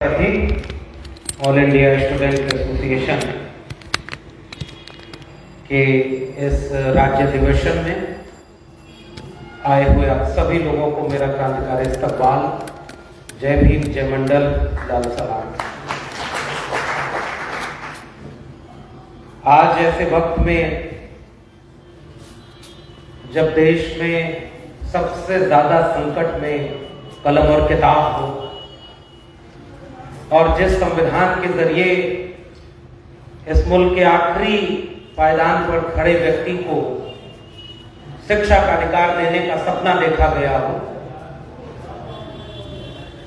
All India student association के इस राज्य अधिवेशन में आए हुए आप सभी लोगों को मेरा क्रांतिकारी इस्तकबाल। जय भीम, जय मंडल, लाल सलाम। आज ऐसे वक्त में जब देश में सबसे ज्यादा संकट में कलम और किताब हो और जिस संविधान के जरिए इस मुल्क के आखिरी पायदान पर खड़े व्यक्ति को शिक्षा का अधिकार देने का सपना देखा गया हो,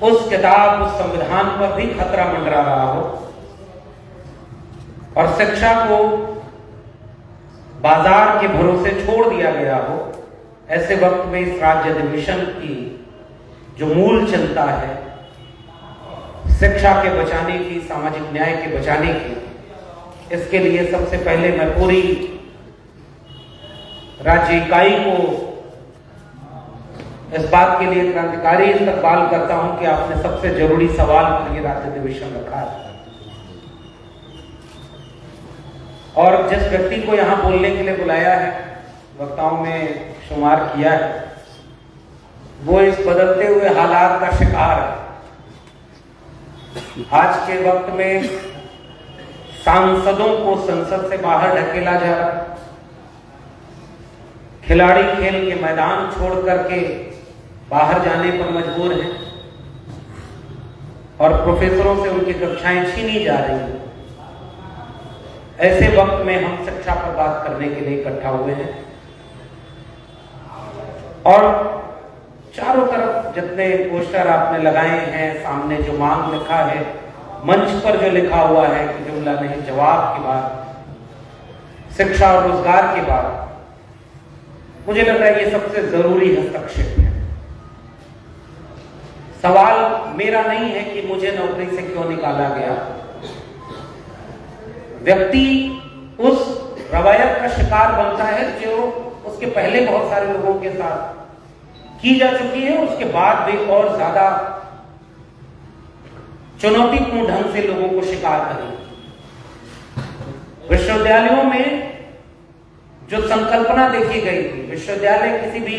उस किताब, उस संविधान पर भी खतरा मंडरा रहा हो और शिक्षा को बाजार के भरोसे छोड़ दिया गया हो, ऐसे वक्त में इस राज्य अधिवेशन की जो मूल चिंता है शिक्षा के बचाने की, सामाजिक न्याय के बचाने की, इसके लिए सबसे पहले मैं पूरी राज्य इकाई को इस बात के लिए क्रांतिकारी इस्तकबाल करता हूं कि आपने सबसे जरूरी सवाल पर यह राज्य अधिवेशन रखा है और जिस व्यक्ति को यहां बोलने के लिए बुलाया है, वक्ताओं में शुमार किया है, वो इस बदलते हुए हालात का शिकार है। आज के वक्त में सांसदों को संसद से बाहर ढकेला जा रहा है, खिलाड़ी खेल के मैदान छोड़ करके बाहर जाने पर मजबूर हैं और प्रोफेसरों से उनकी कक्षाएं छीनी जा रही हैं। ऐसे वक्त में हम शिक्षा पर बात करने के लिए इकट्ठा हुए हैं और चारों तरफ जितने पोस्टर आपने लगाए हैं, सामने जो मांग लिखा है, मंच पर जो लिखा हुआ है कि जुमला नहीं जवाब के बाद, शिक्षा और रोजगार के बाद, मुझे लग रहा है ये सबसे जरूरी हस्तक्षेप है। सवाल मेरा नहीं है कि मुझे नौकरी से क्यों निकाला गया। व्यक्ति उस रवायत का शिकार बनता है जो उसके पहले बहुत सारे लोगों के साथ की जा चुकी है, उसके बाद भी और ज्यादा चुनौतीपूर्ण ढंग से लोगों को शिकार करें। विश्वविद्यालयों में जो संकल्पना देखी गई थी, विश्वविद्यालय किसी भी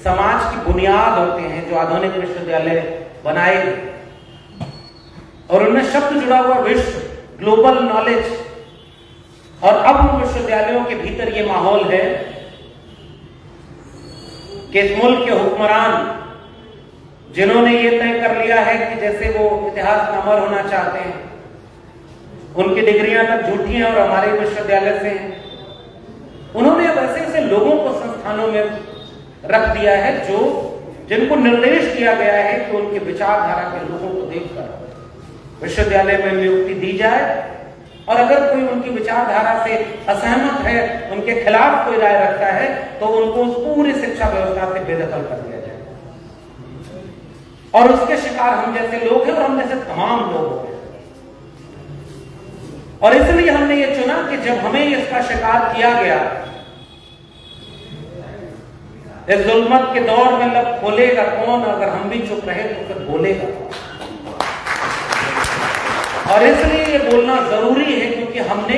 समाज की बुनियाद होते हैं जो आधुनिक विश्वविद्यालय बनाए गए और उनमें शब्द जुड़ा हुआ विश्व, ग्लोबल नॉलेज, और अब उन विश्वविद्यालयों के भीतर ये माहौल है कि इस मुल्क के हुक्मरान जिन्होंने ये तय कर लिया है कि जैसे वो इतिहास में अमर होना चाहते हैं, उनकी डिग्रियां तक झूठी हैं और हमारे विश्वविद्यालय से हैं, उन्होंने अब ऐसे ऐसे लोगों को संस्थानों में रख दिया है जो जिनको निर्देश दिया गया है कि उनके विचारधारा के लोगों को देखकर विश्वविद्यालय में नियुक्ति दी जाए और अगर कोई उनकी विचारधारा से असहमत है, उनके खिलाफ कोई राय रखता है, तो उनको उस पूरी शिक्षा व्यवस्था से बेदखल कर दिया जाए और उसके शिकार हम जैसे लोग हैं और हम जैसे तमाम लोग हैं। और इसलिए हमने ये चुना कि जब हमें इसका शिकार किया गया, इस जुल्मत के दौर में लब खोलेगा कौन, अगर हम भी चुप रहे तो फिर बोलेगा। और इसलिए ये बोलना जरूरी है क्योंकि हमने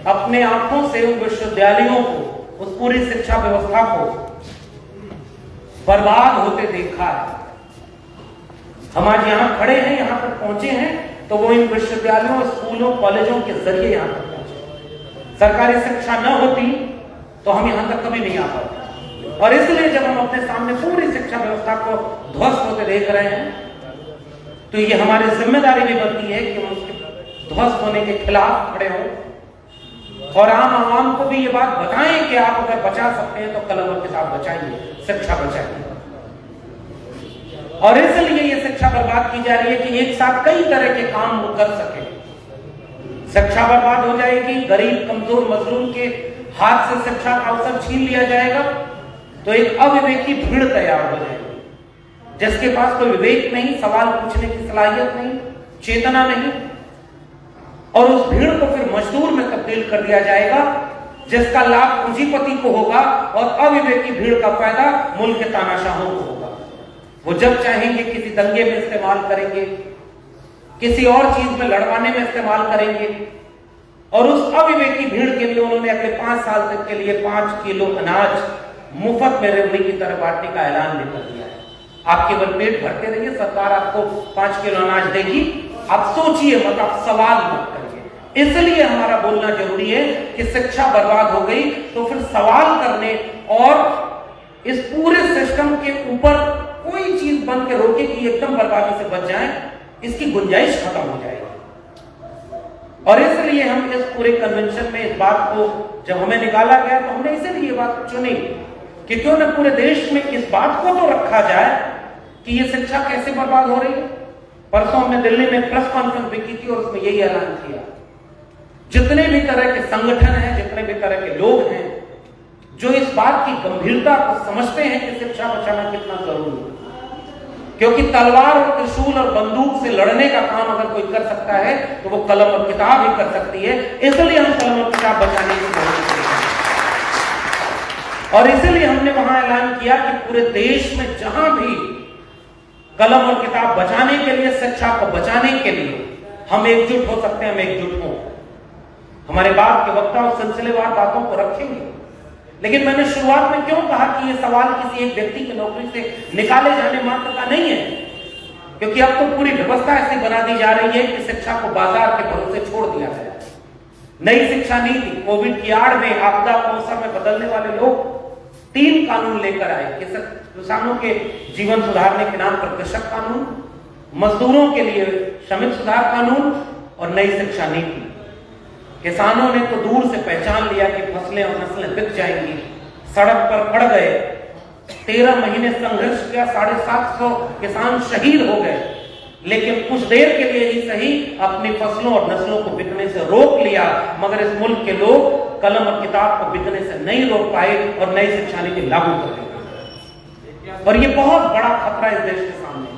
अपने आंखों से उन विश्वविद्यालयों को, उस पूरी शिक्षा व्यवस्था को बर्बाद होते देखा है। हम आज यहां खड़े हैं, यहां पर पहुंचे हैं, तो वो इन विश्वविद्यालयों, स्कूलों, कॉलेजों के जरिए यहां तक पहुंचे। सरकारी शिक्षा न होती तो हम यहां तक कभी नहीं आ पाते। और इसलिए जब हम अपने सामने पूरी शिक्षा व्यवस्था को ध्वस्त होते देख रहे हैं तो ये हमारी जिम्मेदारी भी बनती है कि हम उसके ध्वस्त होने के खिलाफ खड़े हों और आम आवाम को भी ये बात बताएं कि आप अगर बचा सकते हैं तो कलम और किताब बचाइए, शिक्षा बचाइए। और इसलिए ये शिक्षा बर्बाद की जा रही है कि एक साथ कई तरह के काम वो कर सके। शिक्षा बर्बाद हो जाएगी, गरीब, कमजोर, मजलूम के हाथ से शिक्षा का अवसर छीन लिया जाएगा, तो एक अविवेकी भीड़ तैयार हो जाएगी जिसके पास कोई विवेक नहीं, सवाल पूछने की सलाहियत नहीं, चेतना नहीं, और उस भीड़ को फिर मजदूर में तब्दील कर दिया जाएगा जिसका लाभ पूंजीपति को होगा और अविवेकी भीड़ का फायदा मुल्क के तानाशाहों को होगा। वो जब चाहेंगे किसी दंगे में इस्तेमाल करेंगे, किसी और चीज में लड़वाने में इस्तेमाल करेंगे। और उस अविवेकी भीड़ के लिए उन्होंने अगले 5 साल तक के लिए 5 किलो अनाज मुफ्त में रेवड़ी की तरह बांटने का ऐलान भी कर दिया है। आप केवल पेट भरते रहिए, सरकार आपको 5 किलो अनाज देगी, आप सोचिए मत, आप सवाल मत करिए। इसलिए हमारा बोलना जरूरी है कि शिक्षा बर्बाद हो गई तो फिर सवाल करने और इस पूरे सिस्टम के ऊपर कोई चीज बन के रोके कि एकदम बर्बादी से बच जाए, इसकी गुंजाइश खत्म हो जाएगी। और इसलिए हम इस पूरे कन्वेंशन में इस बात को जब हमें निकाला गया तो हमने इसीलिए ये बात चुनी कि क्यों न पूरे देश में इस बात को तो रखा जाए कि ये शिक्षा कैसे बर्बाद हो रही है। परसों हमने दिल्ली में प्रेस कॉन्फ्रेंस भी की थी और उसमें यही ऐलान किया, जितने भी तरह के संगठन हैं, जितने भी तरह के लोग हैं जो इस बात की गंभीरता को समझते हैं कि शिक्षा बचाना कितना जरूरी है, क्योंकि तलवार और त्रिशूल और बंदूक से लड़ने का काम अगर कोई कर सकता है तो वो कलम और किताब ही कर सकती है। इसलिए हम कलम और किताब बचाने की कोशिश करते हैं और इसलिए हमने वहां ऐलान किया कि पूरे देश में जहां भी कलम और किताब बचाने के लिए, शिक्षा को बचाने के लिए हम एकजुट हो सकते हैं, हम एकजुट हों। हमारे बाद के वक्ता उस सिलसिलेवार बातों को रखेंगे, लेकिन मैंने शुरुआत में क्यों कहा कि यह सवाल किसी एक व्यक्ति की नौकरी से निकाले जाने मात्र का नहीं है, क्योंकि अब तो पूरी व्यवस्था ऐसी बना दी जा रही है कि शिक्षा को बाजार के भरोसे छोड़ दिया गया। नई शिक्षा नीति, कोविड की आड़ में, आपदा मौसम में बदलने वाले लोग 3 कानून लेकर आए, किसानों के जीवन सुधारने के नाम पर कृषक कानून, मजदूरों के लिए श्रमिक सुधार कानून और नई शिक्षा नीति। किसानों ने तो दूर से पहचान लिया कि फसलें और नस्लें बिक जाएंगी, सड़क पर पड़ गए, 13 महीने संघर्ष किया, 750 किसान शहीद हो गए, लेकिन कुछ देर के लिए ही सही अपनी फसलों और नस्लों को बिकने से रोक लिया, मगर इस मुल्क के लोग कलम और किताब को बिकने से नहीं रोक पाए और नई शिक्षा नीति लागू कर दी। और ये बहुत बड़ा खतरा इस देश के सामने,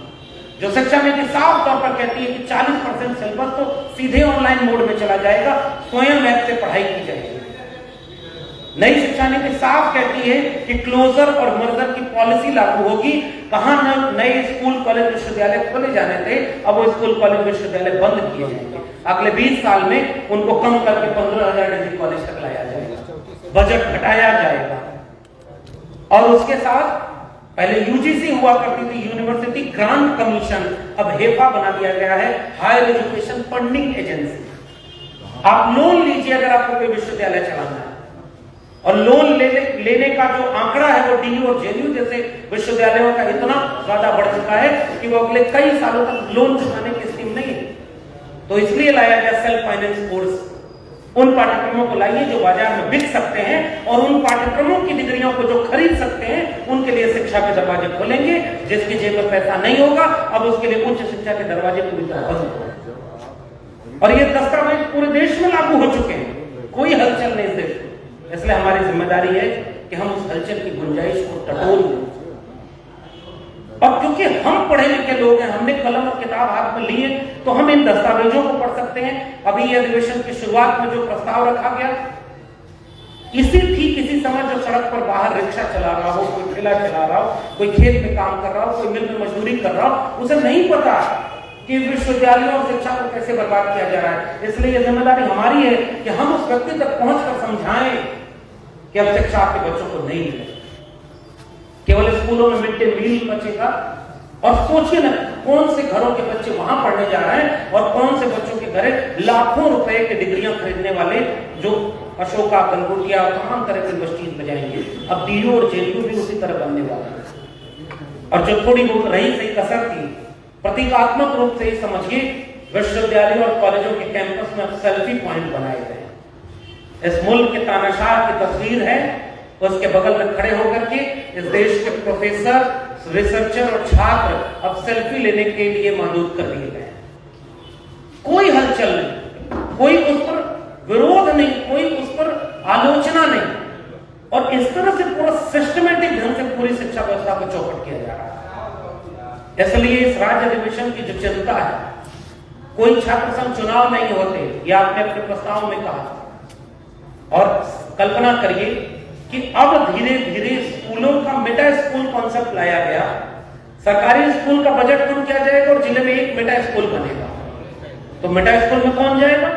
जो शिक्षा नीति साफ तौर पर कहती है कि 40% सिलेबस तो सीधे ऑनलाइन मोड में चला जाएगा, स्वयं ऐप से पढ़ाई की जाएगी। नई शिक्षा नीति साफ कहती है कि क्लोजर और मर्जर की पॉलिसी लागू होगी। कहां नए स्कूल कॉलेज विश्वविद्यालय खोले जाने थे, अब वो स्कूल कॉलेज विश्वविद्यालय बंद किए जाएंगे। अगले 20 साल में उनको कम करके 15,000 डिग्री कॉलेज तक लाया जाएगा, बजट घटाया जाएगा। और उसके साथ पहले यूजीसी हुआ करती थी, यूनिवर्सिटी ग्रांट कमीशन, अब हेफा बना दिया गया है हायर एजुकेशन फंडिंग एजेंसी। आप लोन लीजिए अगर आपको कोई विश्वविद्यालय चलाना है, और लोन लेने का जो आंकड़ा है वो डीयू और जेएनयू जैसे विश्वविद्यालयों का इतना ज्यादा बढ़ चुका है कि वो अगले कई सालों तक लोन चुकाने की स्कीम नहीं है। तो इसलिए लाया गया सेल्फ फाइनेंस कोर्स। उन पाठ्यक्रमों को लाइए जो बाजार में बिक सकते हैं, और उन पाठ्यक्रमों की डिग्रियों को जो खरीद सकते हैं उनके लिए शिक्षा के दरवाजे खोलेंगे। जिसकी जेब में पैसा नहीं होगा, अब उसके लिए उच्च शिक्षा के दरवाजे पूरी तरह बंद होंगे। और ये दस्तावेज पूरे देश में लागू हो चुके हैं, कोई हलचल नहीं इस देश में। इसलिए हमारी जिम्मेदारी है कि हम उस हलचल की गुंजाइश को टटोल दें। और क्योंकि हम पढ़े लिखे लोग हैं, हमने कलम और किताब हाथ में लिए, तो हम इन दस्तावेजों को पढ़ सकते हैं। अभी ये अधिवेशन की शुरुआत में जो प्रस्ताव रखा गया, किसी समय जो सड़क पर बाहर रिक्शा चला रहा हो, कोई ठेला चला रहा हो, कोई खेत में काम कर रहा हो, कोई मिल में मजदूरी कर रहा हो, उसे नहीं पता कि विश्वविद्यालयों और शिक्षा को कैसे बर्बाद किया जा रहा है। इसलिए यह जिम्मेदारी हमारी है कि हम उस व्यक्ति तक पहुंचकर समझाएं कि अब शिक्षा आपके बच्चों को नहीं मिलेगी, केवल स्कूलों में मिड डे मील बचेगा। और सोचिए ना, कौन से घरों के बच्चे वहां पढ़ने जा रहे हैं और कौन से बच्चों के घर लाखों रुपए की डिग्रियां खरीदने वाले जो अशोका, गंगोटिया और तमाम तरह की यूनिवर्सिटीज में जाएंगे। अब डीयू और जेएनयू भी उसी तरह बनने वाला है। और जो थोड़ी बहुत रही सही कसर थी, प्रतीकात्मक रूप से ही समझिए, विश्वविद्यालयों और कॉलेजों के कैंपस में अब सेल्फी पॉइंट बनाए गए। इस मुल्क के तानाशाह की तस्वीर है, उसके बगल में खड़े होकर के इस देश के प्रोफेसर, रिसर्चर और छात्र अब सेल्फी लेने के लिए मौजूद कर दिए गए। कोई हलचल नहीं, कोई उस पर विरोध नहीं, कोई उस पर आलोचना नहीं। और इस तरह से पूरा सिस्टमेटिक ढंग से पूरी शिक्षा व्यवस्था को चौपट किया जा रहा है। इसलिए इस राज्य अधिवेशन की जो चिंता है, कोई छात्र संघ चुनाव नहीं होते, यह आपने अपने प्रस्ताव में कहा। और कल्पना करिए कि अब धीरे धीरे स्कूलों का मेटा स्कूल कॉन्सेप्ट लाया गया। सरकारी स्कूल का बजट कम किया जाएगा और जिले में एक मेटा स्कूल बनेगा। तो मिडल स्कूल में कौन जाएगा,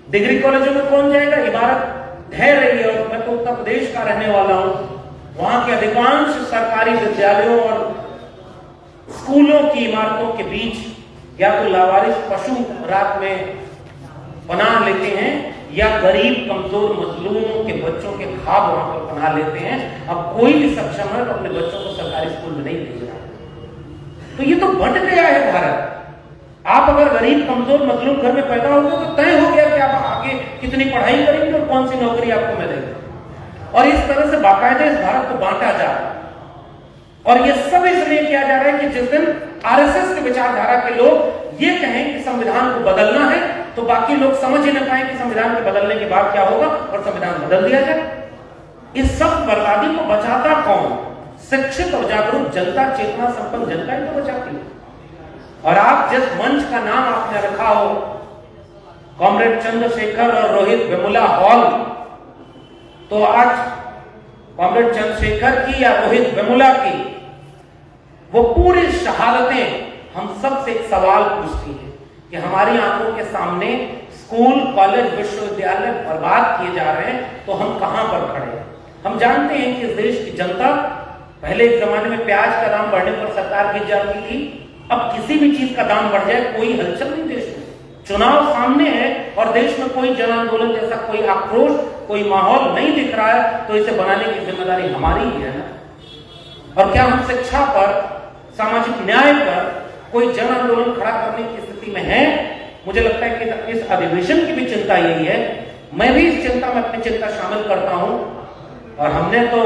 डिग्री कॉलेजों में कौन जाएगा? इमारत ढह रही है। और मैं तो उत्तर प्रदेश का रहने वाला हूं, वहां के अधिकांश सरकारी विद्यालयों और स्कूलों की इमारतों के बीच या तो लावारिस पशु रात में पनाह लेते हैं या गरीब कमजोर मजलूमों के बच्चों के ख्वाब वहां पर पनाह लेते हैं। अब कोई भी सक्षम है तो अपने बच्चों को सरकारी स्कूल में नहीं भेज रहा है। तो ये तो बंट गया है भारत। आप अगर गरीब कमजोर मजलूम घर में पैदा होते तो तय हो गया कि आप आगे कितनी पढ़ाई करेंगे और कौन सी नौकरी आपको मिलेगी। और इस तरह से बाकायदे इस भारत को बांटा जा रहा है। और ये सब इसलिए किया जा रहा है कि जिस दिन आरएसएस के विचारधारा के लोग ये कहें कि संविधान को बदलना है तो बाकी लोग समझ ही न पाए कि संविधान के बदलने के बाद क्या होगा और संविधान बदल दिया जाए। इस सब बर्बादी को बचाता कौन? शिक्षित और जागरूक जनता, चेतना संपन्न जनता ही तो बचाती है। और आप जिस मंच का नाम आपने रखा हो कॉमरेड चंद्रशेखर और रोहित वेमुला हॉल, तो आज कॉमरेड चंद्रशेखर की या रोहित वेमुला की वो पूरी शहादतें हम सब से एक सवाल पूछती है कि हमारी आंखों के सामने स्कूल, कॉलेज, विश्वविद्यालय बर्बाद किए जा रहे हैं तो हम कहां पर खड़े हैं? हम जानते हैं कि इस देश की जनता, पहले एक जमाने में प्याज का दाम बढ़ने पर सरकार गिर जाती थी, अब किसी भी चीज का दाम बढ़ जाए कोई हलचल नहीं देश में। चुनाव सामने है और देश में कोई जन आंदोलन जैसा कोई आक्रोश, कोई माहौल नहीं दिख रहा है, तो इसे बनाने की जिम्मेदारी हमारी ही है ना। और क्या हम शिक्षा पर, सामाजिक न्याय पर कोई जन आंदोलन खड़ा करने की स्थिति में है? मुझे लगता है कि इस अधिवेशन की भी चिंता यही है। मैं भी इस चिंता में अपनी चिंता शामिल करता हूं। और हमने तो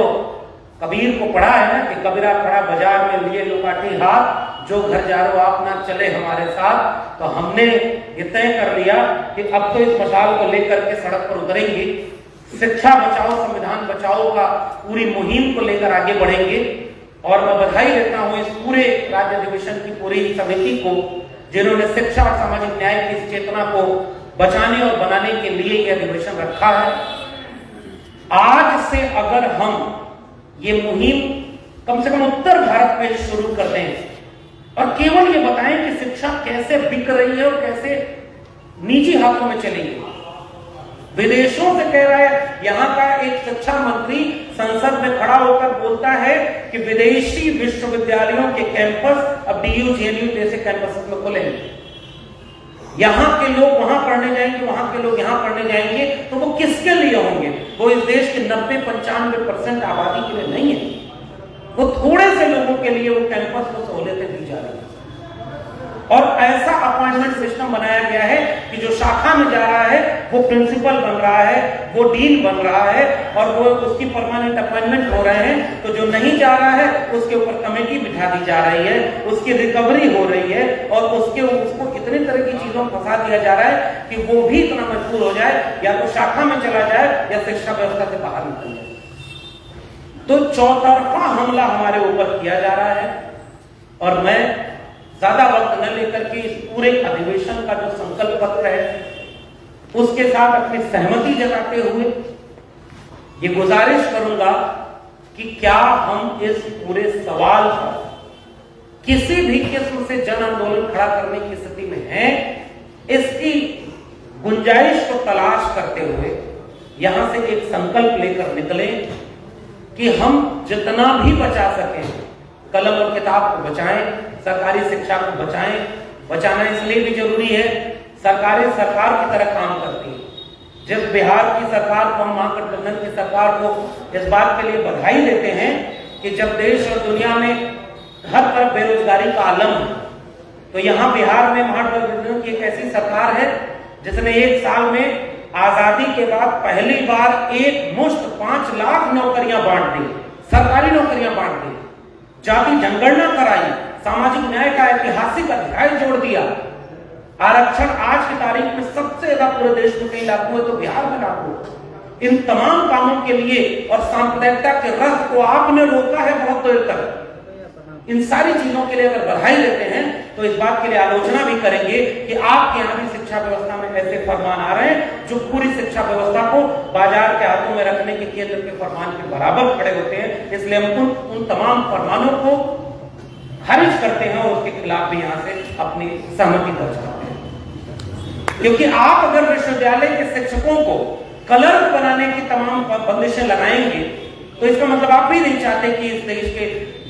कबीर को पढ़ा है ना कि कबीरा खड़ा बाजार में लिए लोकाठी हाथ, जो घर जा रहे हो आप ना चले हमारे साथ। तो हमने ये तय कर लिया कि अब तो इस मशाल को लेकर के सड़क पर उतरेंगे, शिक्षा बचाओ संविधान बचाओ का पूरी मुहिम को लेकर आगे बढ़ेंगे। और मैं बधाई देता हूं इस पूरे राज्य अधिवेशन की पूरी समिति को, जिन्होंने शिक्षा और सामाजिक न्याय की इस चेतना को बचाने और बनाने के लिए यह अधिवेशन रखा है। आज से अगर हम ये मुहिम कम से कम उत्तर भारत में शुरू कर दें और केवल ये बताएं कि शिक्षा कैसे बिक रही है और कैसे निजी हाथों में चली गई। विदेशों से कह रहा है, यहां का एक शिक्षा मंत्री संसद में खड़ा होकर बोलता है कि विदेशी विश्वविद्यालयों के कैंपस अब डीयू, जेएनयू जैसे कैंपस में खुलेंगे। यहां के लोग वहां पढ़ने जाएंगे, वहां के लोग यहां पढ़ने जाएंगे, तो वो किसके लिए होंगे? वो इस देश के 90-95% आबादी के लिए नहीं है। वो थोड़े से लोगों के लिए वो कैंपस को सहूलियतें दी जा रही है। और ऐसा अपॉइंटमेंट सिस्टम बनाया गया है कि जो शाखा में जा रहा है वो प्रिंसिपल बन रहा है, वो डीन बन रहा है और वो उसकी परमानेंट अपॉइंटमेंट हो रहे हैं। तो जो नहीं जा रहा है उसके ऊपर कमेटी बिठा दी जा रही है, उसकी रिकवरी हो रही है और उसको इतने तरह की चीजों में फंसा दिया जा रहा है कि वो भी इतना मजबूर हो जाए या तो शाखा में चला जाए या शिक्षा व्यवस्था से बाहर निकल जाए। तो चौतरफा हमला हमारे ऊपर किया जा रहा है। और मैं ज्यादा वक्त न लेकर के इस पूरे अधिवेशन का जो संकल्प पत्र है उसके साथ अपनी सहमति जताते हुए ये गुजारिश करूंगा कि क्या हम इस पूरे सवाल पर किसी भी किस्म से जन आंदोलन खड़ा करने की स्थिति में हैं, इसकी गुंजाइश को तलाश करते हुए यहां से एक संकल्प लेकर निकले कि हम जितना भी बचा सकें कलम और किताब को बचाएं, सरकारी शिक्षा को बचाएं। बचाना इसलिए भी जरूरी है, सरकारें सरकार की तरह काम करती है। जिस बिहार की सरकार को, हम महागठबंधन की सरकार को इस बात के लिए बधाई देते हैं कि जब देश और दुनिया में हर तरफ बेरोजगारी का आलम है, तो यहां बिहार में महागठबंधन की एक ऐसी सरकार है जिसने एक साल में आजादी के बाद पहली बार एक मुश्त 5 लाख नौकरियां बांट दी, सरकारी नौकरियां बांट दी, जाति जनगणना कराई, सामाजिक न्याय का ऐतिहासिक अध्याय जोड़ दिया। आरक्षण आज की तारीख में सबसे ज्यादा पूरे देश में कहीं लागू है तो बिहार में लागू। इन तमाम कामों के लिए और सांप्रदायिकता के रथ को आपने रोका है बहुत देर तक। इन सारी चीजों के लिए अगर बधाई देते हैं तो इस बात के लिए आलोचना भी करेंगे कि आपके यहां भी शिक्षा व्यवस्था में ऐसे फरमान आ रहे हैं जो पूरी शिक्षा व्यवस्था को बाजार के हाथों में रखने के केंद्र के फरमान के बराबर खड़े होते हैं। इसलिए हम उन तमाम फरमानों को खारिज करते हैं और उसके खिलाफ भी यहां से अपनी सहमति दर्ज करते हैं। क्योंकि आप अगर विश्वविद्यालय के शिक्षकों को कलर बनाने की तमाम बंदिशें लगाएंगे तो इसका मतलब आप भी नहीं चाहते कि इस देश के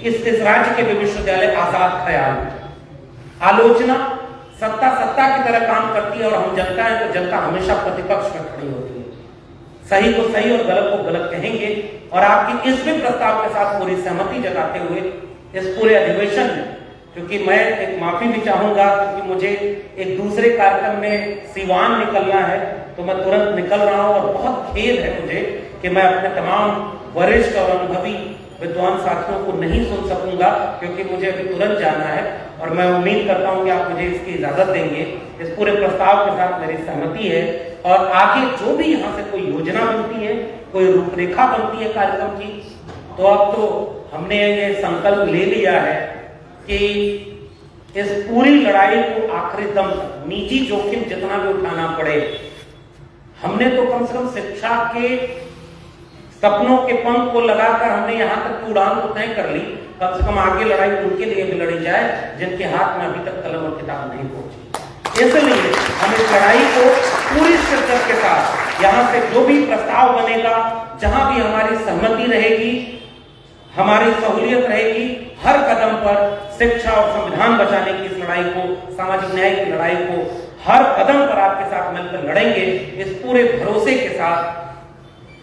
इस राज्य के भी विश्वविद्यालय आजाद ख्याल, आलोचना सत्ता की तरह काम करती है और हम जनता है तो जनता हमेशा प्रतिपक्ष में खड़ी होती है। सही को सही और गलत को गलत कहेंगे। और आपकी इस भी प्रस्ताव के साथ पूरी सहमति जताते हुए इस पूरे अधिवेशन में, क्योंकि मैं एक माफी भी चाहूंगा क्योंकि मुझे एक दूसरे कार्यक्रम में सीवान निकलना है तो मैं तुरंत निकल रहा हूं और बहुत खेद है मुझे कि मैं अपने तमाम वरिष्ठ और अनुभवी विद्वान साथियों को नहीं सुन सकूंगा क्योंकि मुझे अभी तुरंत जाना है। और मैं उम्मीद करता हूं कि आप मुझे इसकी इजाजत देंगे। इस पूरे प्रस्ताव के साथ मेरी सहमति है और आगे जो भी यहाँ से कोई योजना बनती है, कोई रूपरेखा बनती है कार्यक्रम की, तो अब तो हमने ये संकल्प ले लिया है कि इस पूरी लड़ाई को आखिरी दम तक निजी जोखिम जितना भी उठाना पड़े, हमने तो कम से कम शिक्षा के सपनों के पंख को लगाकर हमने यहां तक की उड़ान तो तय कर ली, कम से कम आगे लड़ाई उनके लिए भी लड़ी जाए जिनके हाथ में अभी तक कलम और किताब नहीं पहुंची। इसलिए हम इस लड़ाई को पूरी शिद्दत के साथ यहां से जो भी प्रस्ताव बनेगा, जहां भी हमारी सहमति रहेगी, हमारी सहूलियत रहेगी, हर कदम पर शिक्षा और संविधान बचाने की इस लड़ाई को, सामाजिक न्याय की लड़ाई को हर कदम पर आपके साथ मिलकर लड़ेंगे। इस पूरे भरोसे के साथ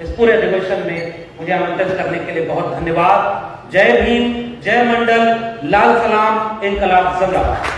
इस पूरे अधिवेशन में मुझे आमंत्रित करने के लिए बहुत धन्यवाद। जय भीम, जय मंडल, लाल सलाम, इनकलाब जिंदाबाद।